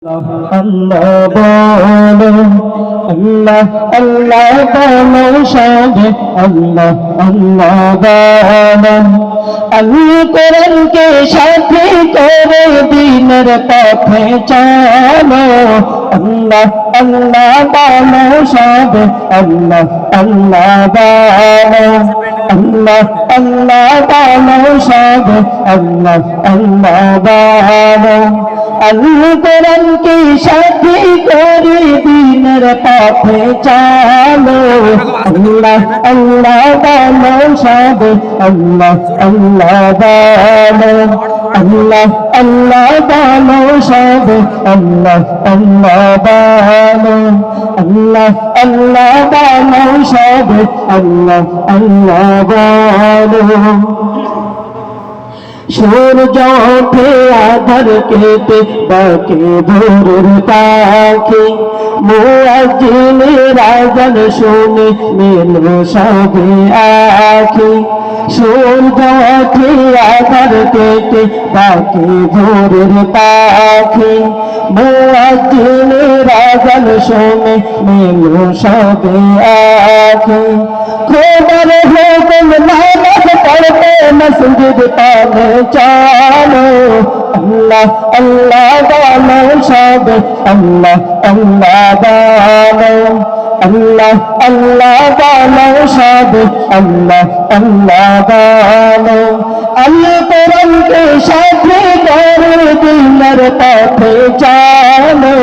আল্লাহ বলো আল্লাহ আল্লাহ বলো সবে আল্লাহ আল্লাহ বলো আল্লাহ কোরআনকে সাথী করে দিনের পথে চলো আল্লাহ আল্লাহ বলো সবে আল্লাহ আল্লাহ বলো আল্লাহ আল্লাহ বলো সবে আল্লাহ আল্লাহ বলো আল্লাহ কোরআনকে সাথী করে দিনের পথে চলো আল্লাহ আল্লাহ বলো সবে আল্লাহ আল্লাহ বলো আল্লাহ আল্লাহ বলো সবে আল্লাহ আল্লাহ বলো আল্লাহ আল্লাহ বলো সবে আল্লাহ আল্লাহ বলো সূর্য ওঠে আধার কেটে ডাকে ভোরের পাখি মুয়াজ্জিনের আযান শুনে মেলো সবে আখি সূর্য ওঠে আধার কেটে ডাকে ভোরের পাখি মুয়াজ্জিনের আযান শুনে মেলো সবে আখি খোদার হুকুম নামাজ পড়তে মসজিদ পানে চলো আল্লাহ আল্লাহ বলো সবে আল্লাহ আল্লাহ বলো আল্লাহ আল্লাহ বলো সবে আল্লাহ আল্লাহ বলো আল্লাহ কোরআনকে সাথী করে দিনের পথে চলো